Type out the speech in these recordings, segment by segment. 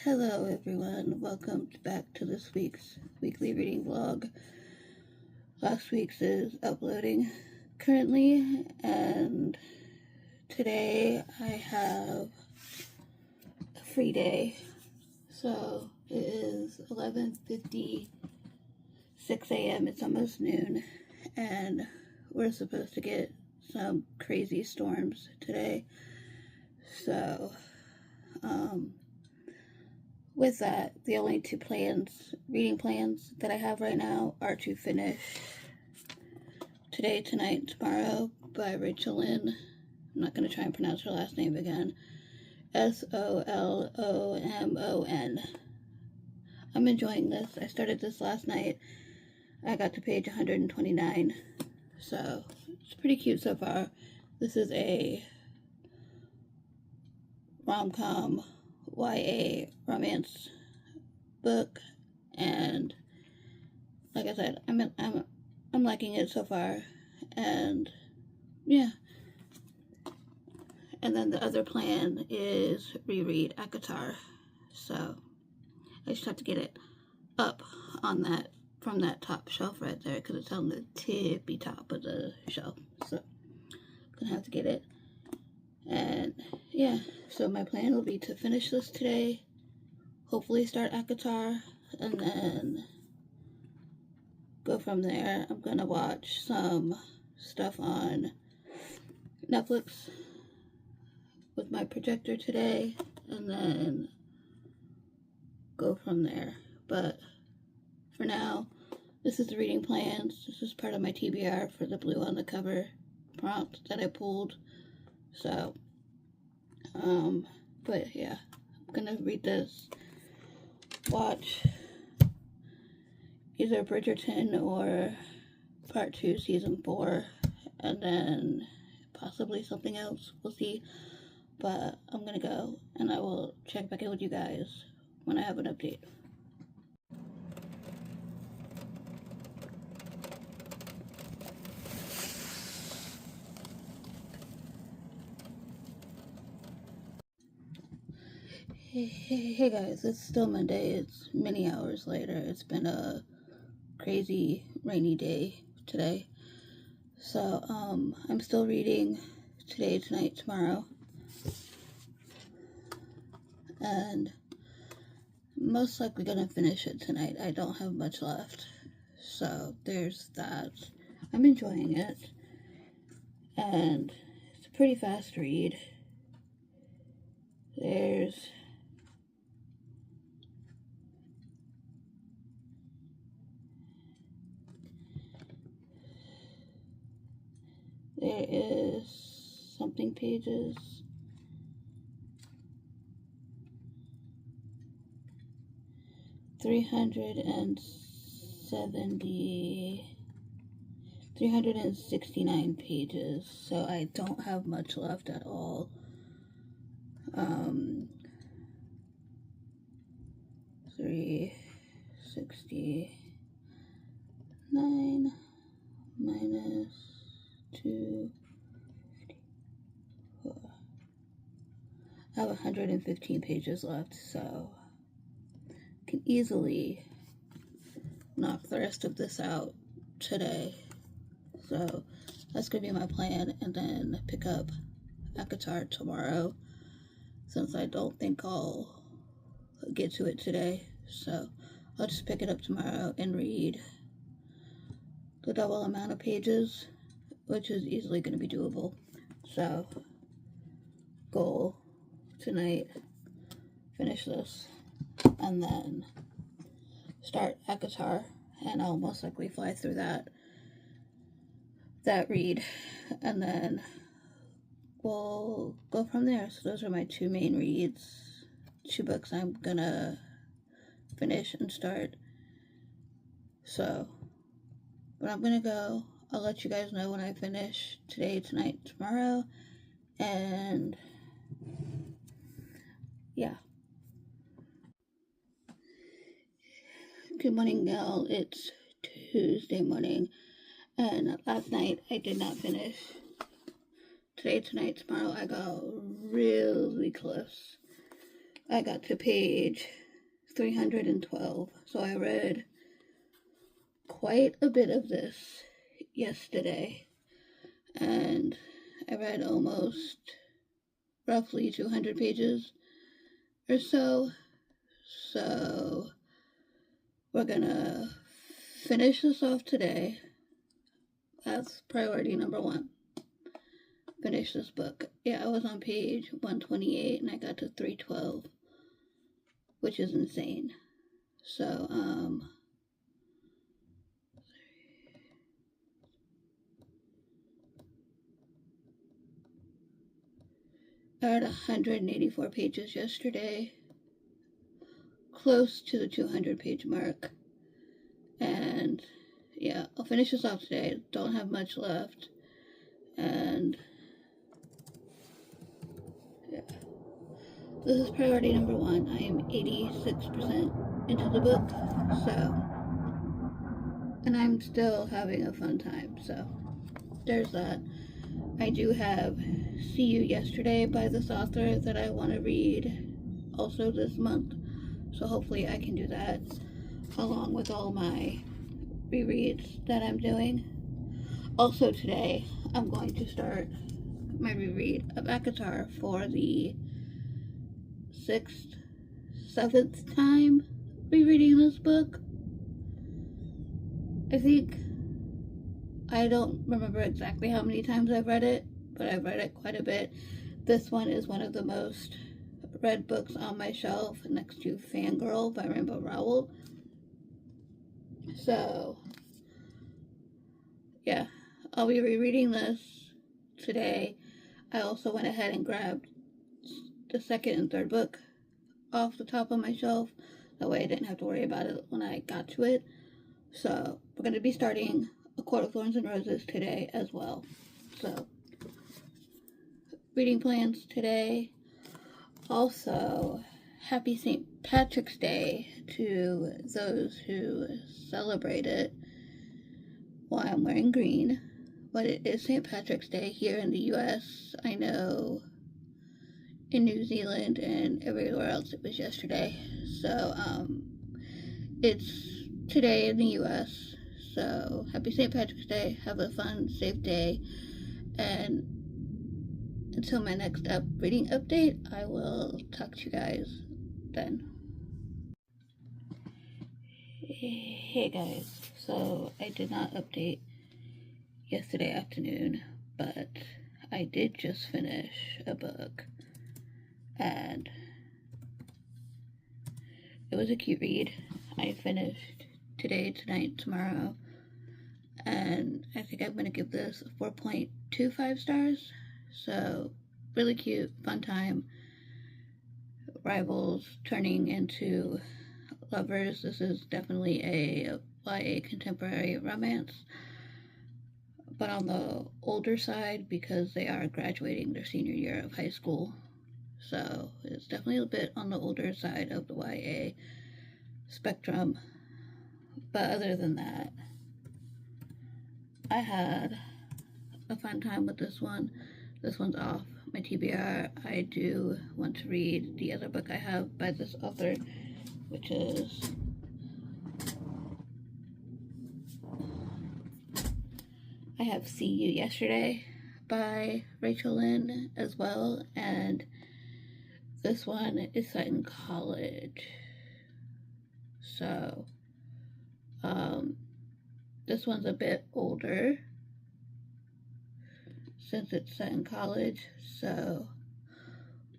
Hello everyone, welcome back to this week's weekly reading vlog. Last week's is uploading currently, and today I have a free day. So it is 11:56 a.m. It's almost noon, and we're supposed to get some crazy storms today. So, with that, the only two reading plans that I have right now are to finish Today, Tonight, Tomorrow by Rachel Lynn. I'm not going to try and pronounce her last name again. Solomon. I'm enjoying this. I started this last night. I got to page 129. So, it's pretty cute so far. This is a rom-com YA romance book, and like I said, I'm liking it so far, and yeah. And then the other plan is reread Akatar, so I just have to get it up on that from that top shelf right there, because it's on the tippy top of the shelf, so I'm gonna have to get it. And yeah, so my plan will be to finish this today, hopefully start Akatar, and then go from there. I'm gonna watch some stuff on Netflix with my projector today, and then go from there. But for now, this is the reading plans. This is part of my TBR for the blue on the cover prompt that I pulled. So, but yeah, I'm gonna read this, watch either Bridgerton or part 2, season 4, and then possibly something else. We'll see. But I'm gonna go, and I will check back in with you guys when I have an update. Hey guys, it's still Monday. It's many hours later. It's been a crazy rainy day today. So, I'm still reading Today, Tonight, Tomorrow. And most likely gonna finish it tonight. I don't have much left. So, there's that. I'm enjoying it. And it's a pretty fast read. There is something pages. 369 pages, so I don't have much left at all. 369 minus 254. I have 115 pages left, so I can easily knock the rest of this out today. So that's gonna be my plan, and then pick up Akatar tomorrow, since I don't think I'll get to it today. So I'll just pick it up tomorrow and read the double amount of pages, which is easily going to be doable. So, goal tonight, finish this, and then start Akatar, and I'll most likely fly through that read, and then we'll go from there. So those are my two main reads, 2 books I'm gonna finish and start. So, but I'm gonna go. I'll let you guys know when I finish Today, Tonight, Tomorrow, and yeah. Good morning, y'all. It's Tuesday morning, and last night I did not finish Today, Tonight, Tomorrow. I got really close. I got to page 312, so I read quite a bit of this yesterday, and I read almost roughly 200 pages or so. So we're gonna finish this off today. That's priority number one. Finish this book. Yeah, I was on page 128 and I got to 312, which is insane. So, I read 184 pages yesterday, close to the 200 page mark. And yeah, I'll finish this off today. Don't have much left. And yeah, this is priority number one. I am 86% into the book, so, and I'm still having a fun time, so there's that. I do have See You Yesterday by this author that I want to read also this month, so hopefully I can do that along with all my rereads that I'm doing. Also today, I'm going to start my reread of ACOTAR for the 6th, 7th time rereading this book. I think, I don't remember exactly how many times I've read it, but I've read it quite a bit. This one is one of the most read books on my shelf, next to Fangirl by Rainbow Rowell. So, yeah, I'll be rereading this today. I also went ahead and grabbed the second and third book off the top of my shelf. That way I didn't have to worry about it when I got to it. So, we're going to be starting A Court of Thorns and Roses today as well. So, reading plans today. Also, happy St. Patrick's Day to those who celebrate it. Well, I'm wearing green, but it is St. Patrick's Day here in the US. I know in New Zealand and everywhere else it was yesterday. So, it's today in the US. So, happy St. Patrick's Day. Have a fun, safe day. And until my next reading update, I will talk to you guys then. Hey guys, so I did not update yesterday afternoon, but I did just finish a book, and it was a cute read. I finished today, tonight, tomorrow, and I think I'm going to give this 4.25 stars. So, really cute, fun time. Rivals turning into lovers. This is definitely a YA contemporary romance, but on the older side because they are graduating their senior year of high school. So, it's definitely a bit on the older side of the YA spectrum. But other than that, I had a fun time with this one. This one's off my TBR. I do want to read the other book I have by this author, which is I have See You Yesterday by Rachel Lynn as well, and this one is set in college. So, this one's a bit older since it's set in college, so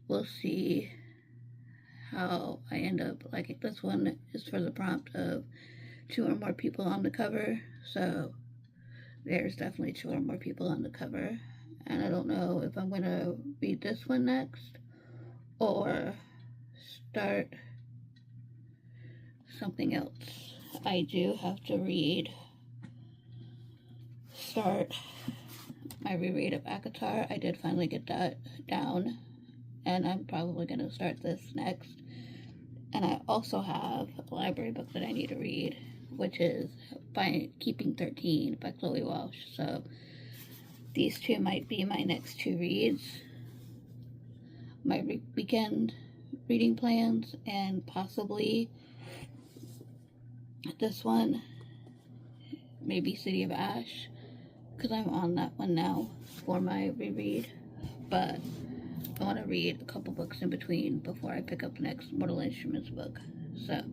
we'll see how I end up liking. This one is for the prompt of 2 or more people on the cover, so there's definitely 2 or more people on the cover, and I don't know if I'm going to read this one next or start something else. I do have to start my reread of ACOTAR. I did finally get that down, and I'm probably going to start this next. And I also have a library book that I need to read, which is by Keeping 13 by Chloe Walsh. So these two might be my next 2 reads. My weekend reading plans, and possibly this one, maybe City of Ash, because I'm on that one now for my reread. But I want to read a couple books in between before I pick up the next Mortal Instruments book. So,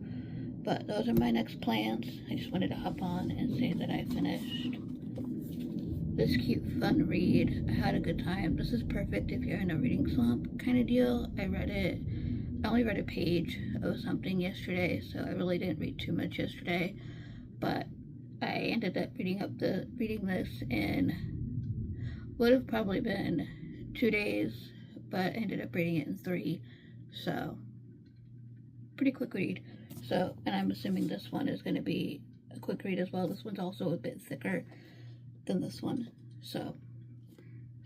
but those are my next plans. I just wanted to hop on and say that I finished this cute, fun read. I had a good time. This is perfect if you're in a reading slump kind of deal. I only read a page of something yesterday, so I really didn't read too much yesterday. But I ended up reading this in, would have probably been 2 days, but ended up reading it in 3. So, pretty quick read. So, and I'm assuming this one is going to be a quick read as well. This one's also a bit thicker than this one. So,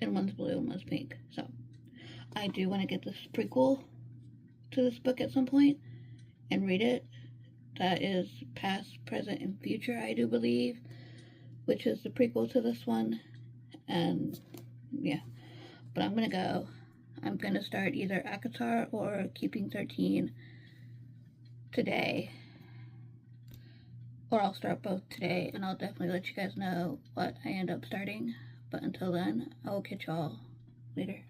and one's blue and one's pink. So, I do want to get this prequel to this book at some point and read it. That is past, present, and future, I do believe, which is the prequel to this one. And yeah, but I'm gonna start either ACOTAR or Keeping 13 today, or I'll start both today, and I'll definitely let you guys know what I end up starting. But until then, I will catch y'all later.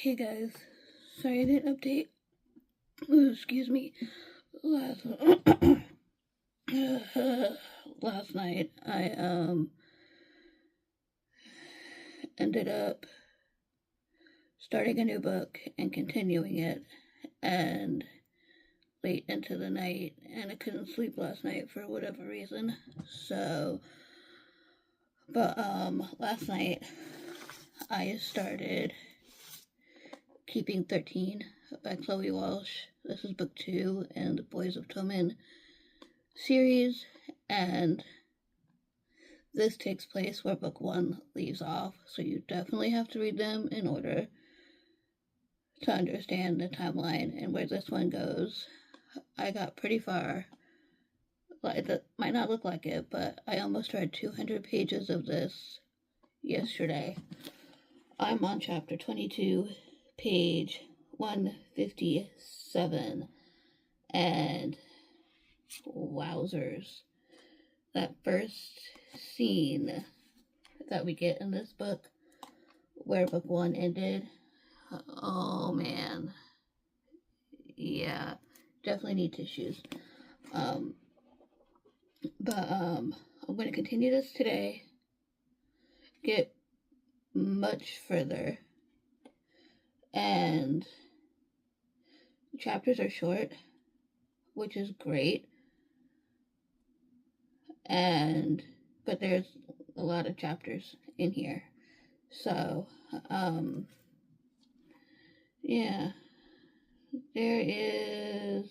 Hey guys, sorry I didn't update. Excuse me. Last night I ended up starting a new book and continuing it, and late into the night, and I couldn't sleep last night for whatever reason. So, but last night I started Keeping 13 by Chloe Walsh. This is book 2 in the Boys of Tommen series, and this takes place where book 1 leaves off, so you definitely have to read them in order to understand the timeline and where this one goes. I got pretty far. Like, that might not look like it, but I almost read 200 pages of this yesterday. I'm on chapter 22, page 157, and wowzers, that first scene that we get in this book, where book 1 ended, oh man, yeah, definitely need tissues. But I'm going to continue this today, get much further, and the chapters are short, which is great, but there's a lot of chapters in here, so, yeah, there is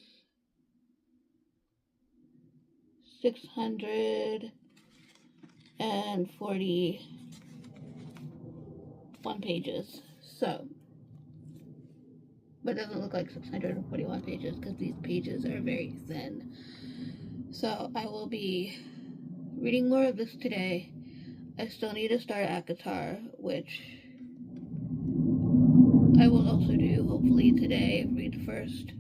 641 pages, so, but it doesn't look like 641 pages because these pages are very thin. So I will be reading more of this today. I still need to start ACOTAR, which I will also do hopefully today. Read the first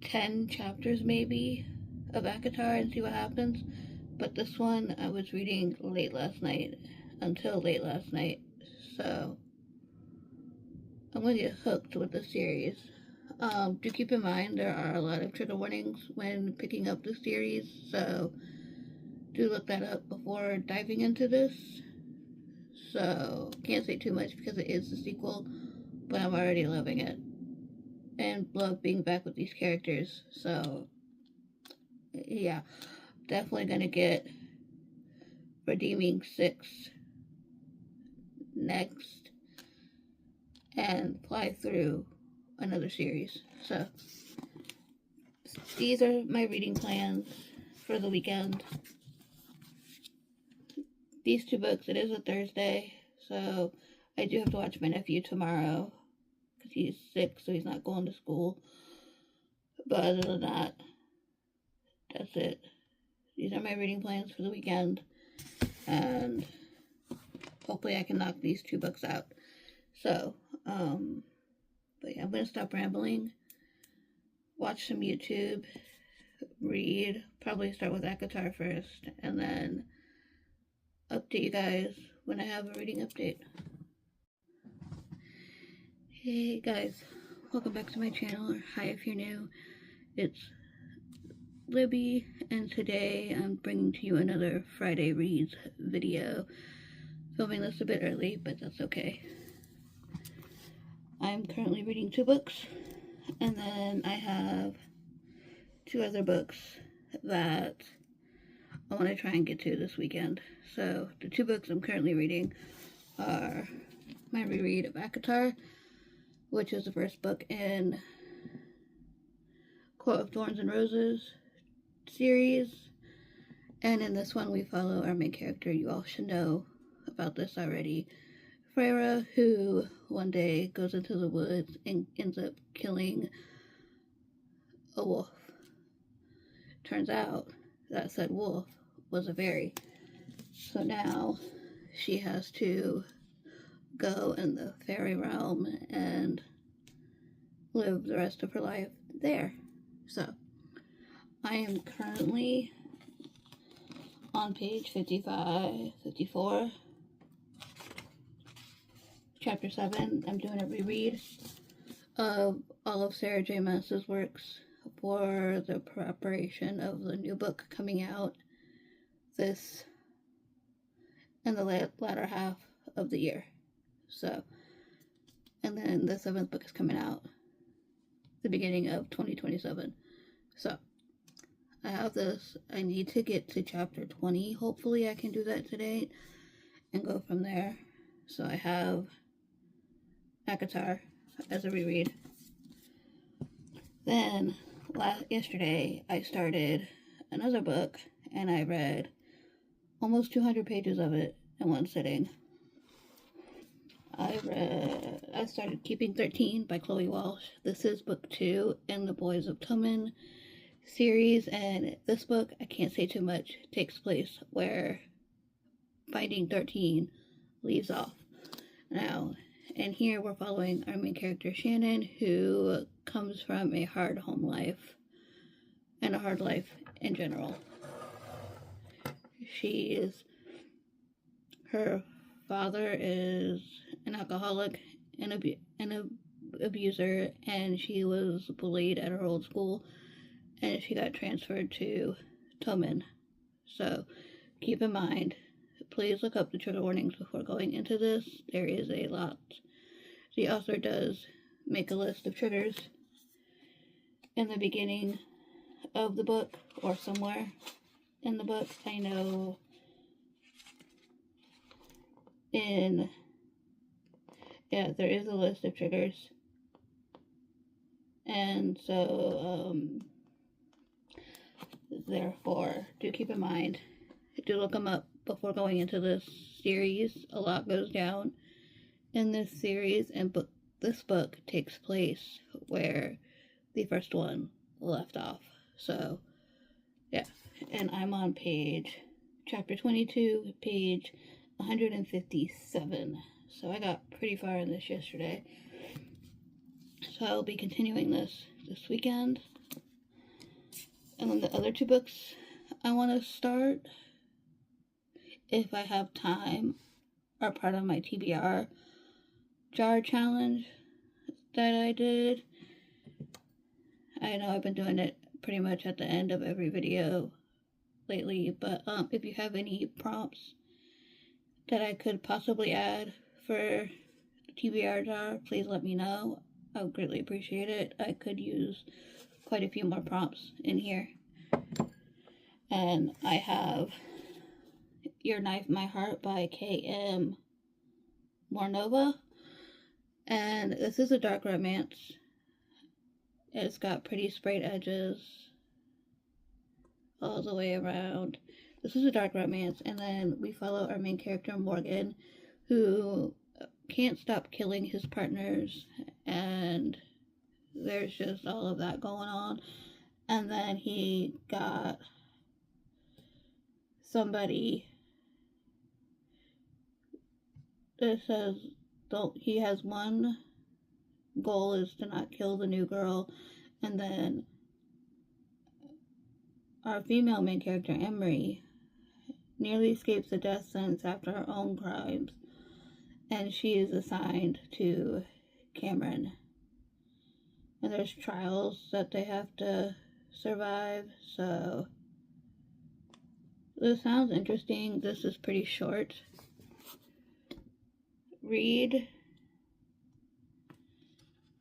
10 chapters maybe of ACOTAR and see what happens. But this one I was reading until late last night. So I'm going to get hooked with the series. Do keep in mind there are a lot of trigger warnings when picking up the series, so do look that up before diving into this. So, can't say too much because it is the sequel, but I'm already loving it. And love being back with these characters, so yeah, definitely gonna get Redeeming 6 next and fly through another series. So these are my reading plans for the weekend. These 2 books, it is a Thursday, so I do have to watch my nephew tomorrow because he's sick, so he's not going to school. But other than that, that's it. These are my reading plans for the weekend, and hopefully I can knock these 2 books out. So, but yeah, I'm gonna stop rambling, watch some YouTube, read, probably start with ACOTAR first, and then update you guys when I have a reading update. Hey guys, welcome back to my channel, or hi if you're new. It's Libby, and today I'm bringing to you another Friday Reads video. Filming this a bit early, but that's okay. I'm currently reading 2 books, and then I have 2 other books that I want to try and get to this weekend. So the 2 books I'm currently reading are my reread of ACOTAR, which is the first book in Court of Thorns and Roses series, and in this one we follow our main character. You all should know about this already, Freya, who one day goes into the woods and ends up killing a wolf. Turns out that said wolf was a fairy. So now she has to go in the fairy realm and live the rest of her life there. So I am currently on page 54, chapter 7. I'm doing a reread of all of Sarah J. Maas's works for the preparation of the new book coming out this in the latter half of the year. So, and then the 7th book is coming out the beginning of 2027. So I have this. I need to get to chapter 20. Hopefully I can do that today and go from there. So I have ACOTAR as a reread. Then yesterday I started another book and I read almost 200 pages of it in one sitting. I started Keeping 13 by Chloe Walsh. This is book 2 in the Boys of Tommen series, and this book, I can't say too much, takes place where Finding 13 leaves off. Now, and here we're following our main character Shannon, who comes from a hard home life and a hard life in general. Her father is an alcoholic and an abuser, and she was bullied at her old school, and she got transferred to Tommen. So keep in mind, please look up the trigger warnings before going into this. There is a lot. The author does make a list of triggers in the beginning of the book or somewhere in the book. I know there is a list of triggers, and so therefore do keep in mind, do look them up before going into this series. A lot goes down in this series, and this book takes place where the first one left off. So yeah, and I'm on chapter 22, page 157. So I got pretty far in this yesterday. So I'll be continuing this weekend. And then the other 2 books I want to start, if I have time, are part of my TBR jar challenge that I did. I know I've been doing it pretty much at the end of every video lately, but if you have any prompts that I could possibly add for TBR jar, please let me know. I would greatly appreciate it. I could use quite a few more prompts in here. And I have Your Knife, My Heart by K.M. Mornova. And this is a dark romance. It's got pretty sprayed edges all the way around. This is a dark romance, and then we follow our main character Morgan, who can't stop killing his partners, and there's just all of that going on. And then he got somebody that says he has one goal is to not kill the new girl, and then our female main character, Emery, nearly escapes the death sentence after her own crimes, and she is assigned to Cameron. And there's trials that they have to survive, so this sounds interesting. This is pretty short. Read.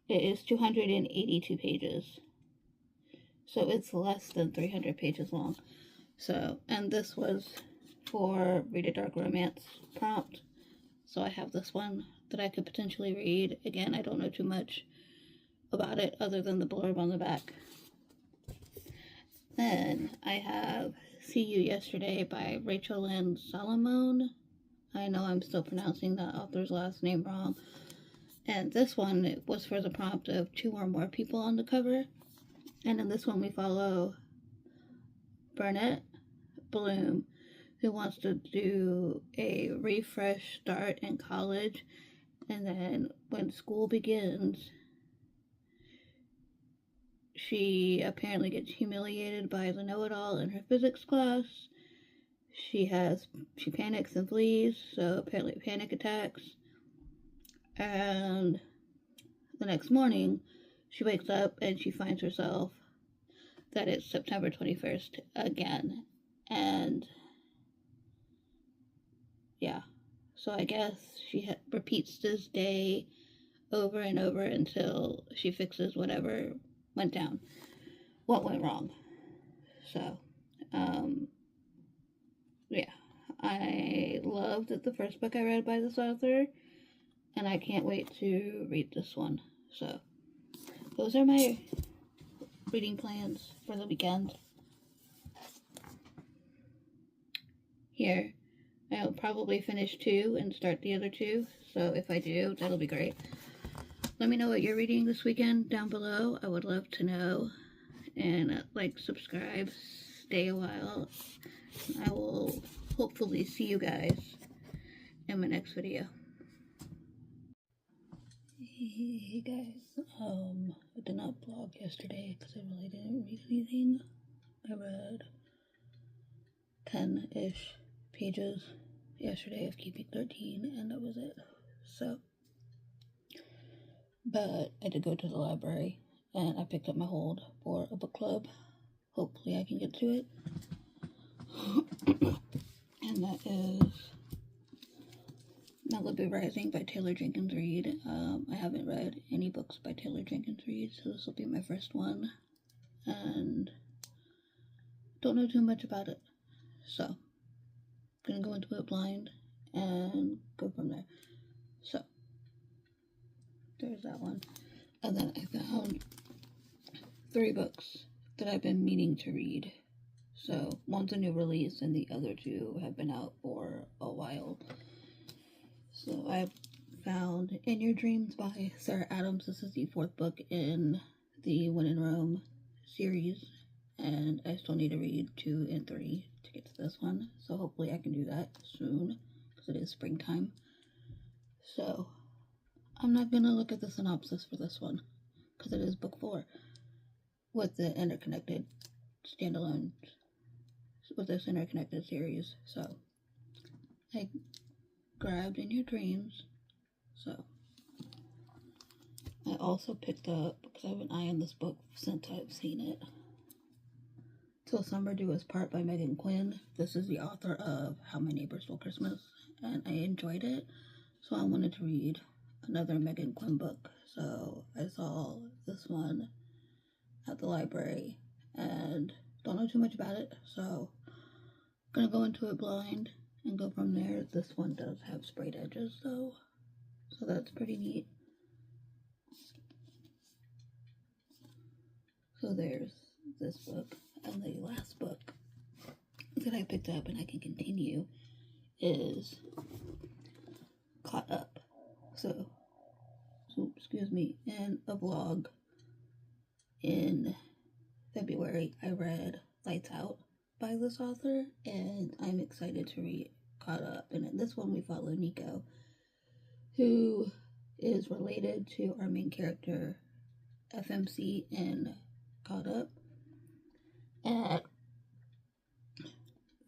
It is 282 pages. So it's less than 300 pages long. So, and this was for Read a Dark Romance prompt. So I have this one that I could potentially read. Again, I don't know too much about it other than the blurb on the back. Then I have See You Yesterday by Rachel Lynn Solomon. I know I'm still pronouncing that author's last name wrong. And this one, it was for the prompt of 2 or more people on the cover. And in this one, we follow Burnett Bloom, who wants to do a refresh start in college. And then when school begins, she apparently gets humiliated by the know-it-all in her physics class. She panics and flees, so apparently panic attacks. And the next morning, she wakes up and she finds herself that it's September 21st again. And yeah, so I guess she repeats this day over and over until she fixes whatever went down, what went wrong. So, yeah, I loved the first book I read by this author, and I can't wait to read this one. So, those are my reading plans for the weekend. Here, I'll probably finish 2 and start the other 2, so if I do, that'll be great. Let me know what you're reading this weekend down below. I would love to know. And like, subscribe, stay a while. I will hopefully see you guys in my next video. Hey guys, I did not vlog yesterday because I really didn't read anything. I read 10-ish pages yesterday of Keeping 13, and that was it. So, but I did go to the library, and I picked up my hold for a book club. Hopefully I can get to it. And that is Malibu Rising by Taylor Jenkins Reid. I haven't read any books by Taylor Jenkins Reid, so this will be my first one. And don't know too much about it. So, gonna go into it blind and go from there. So, there's that one. And then I found 3 books that I've been meaning to read. So, one's a new release and the other 2 have been out for a while. So, I found In Your Dreams by Sarah Adams. This is the 4th book in the When in Rome series. And I still need to read 2 and 3 to get to this one. So, hopefully I can do that soon because it is springtime. So, I'm not going to look at the synopsis for this one because it is book 4 with the interconnected standalone, with this interconnected series. So, I grabbed In Your Dreams. So, I also picked up, because I have an eye on this book since I've seen it, Till Summer Do Us Part by Megan Quinn. This is the author of How My Neighbor Stole Christmas, and I enjoyed it, so I wanted to read another Megan Quinn book. So I saw this one at the library and don't know too much about it, so I'm gonna go into it blind and go from there. This one does have sprayed edges though, so that's pretty neat. So there's this book, and the last book that I picked up and I can continue is Caught Up. So excuse me, in a vlog in February, I read Lights Out by this author, and I'm excited to read Caught Up. And in this one, we follow Nico, who is related to our main character, FMC, in Caught Up. And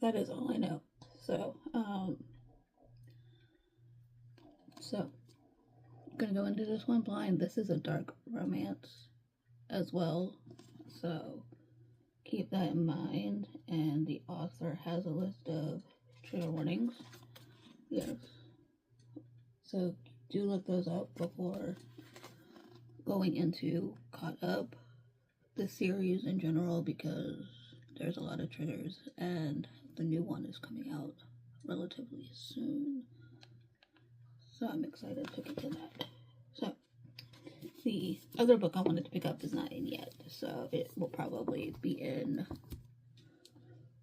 that is all I know. So, I'm gonna go into this one blind. This is a dark romance as well, so keep that in mind. And the author has a list of trigger warnings. Yes. So do look those up before going into Caught Up, the series in general, because there's a lot of triggers and the new one is coming out relatively soon. So I'm excited to get to that. So the other book I wanted to pick up is not in yet, so it will probably be in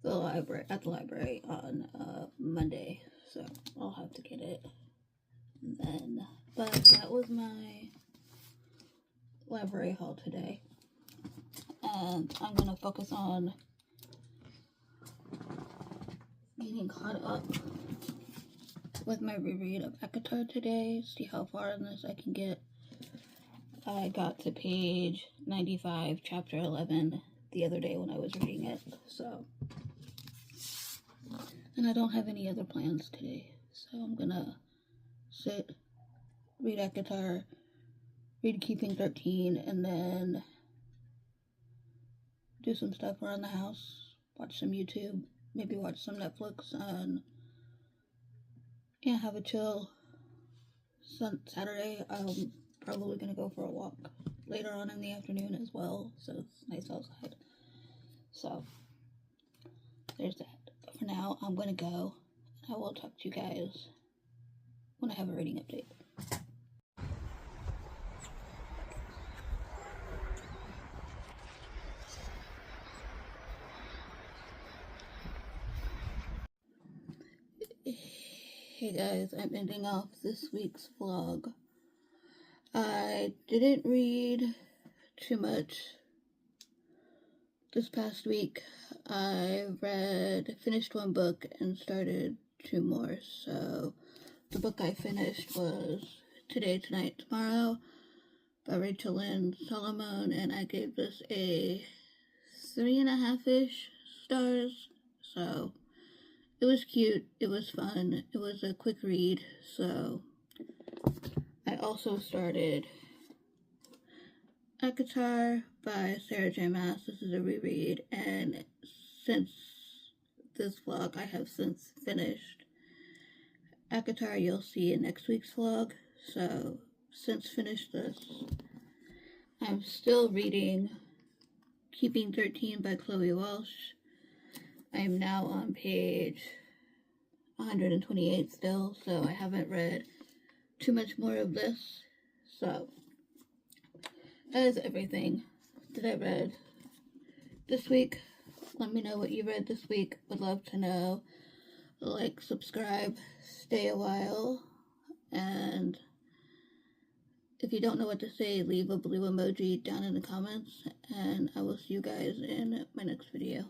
the library on Monday. So I'll have to get it then. But that was my library haul today, and I'm gonna focus on getting caught up with my reread of ACOTAR today. See how far in this I can get. I got to page 95, chapter 11 the other day when I was reading it, so. And I don't have any other plans today, so I'm gonna sit, read ACOTAR, read Keeping 13, and then do some stuff around the house, watch some YouTube, maybe watch some Netflix, and yeah, have a chill Saturday. I'm probably gonna go for a walk later on in the afternoon as well, so it's nice outside. So there's that. But for now, I'm gonna go. I will talk to you guys when I have a reading update. Hey guys, I'm ending off this week's vlog. I didn't read too much this past week. I finished one book and started two more. So the book I finished was Today, Tonight, Tomorrow by Rachel Lynn Solomon, and I gave this a 3.5-ish stars. So it was cute, it was fun, it was a quick read. So I also started ACOTAR by Sarah J. Maas. This is a reread, and since this vlog, I have since finished ACOTAR. You'll see in next week's vlog. So since finished this, I'm still reading Keeping 13 by Chloe Walsh. I'm now on page 128 still, so I haven't read too much more of this. So that is everything that I read this week. Let me know what you read this week. Would love to know. Like, subscribe, stay a while, and if you don't know what to say, leave a blue emoji down in the comments, and I will see you guys in my next video.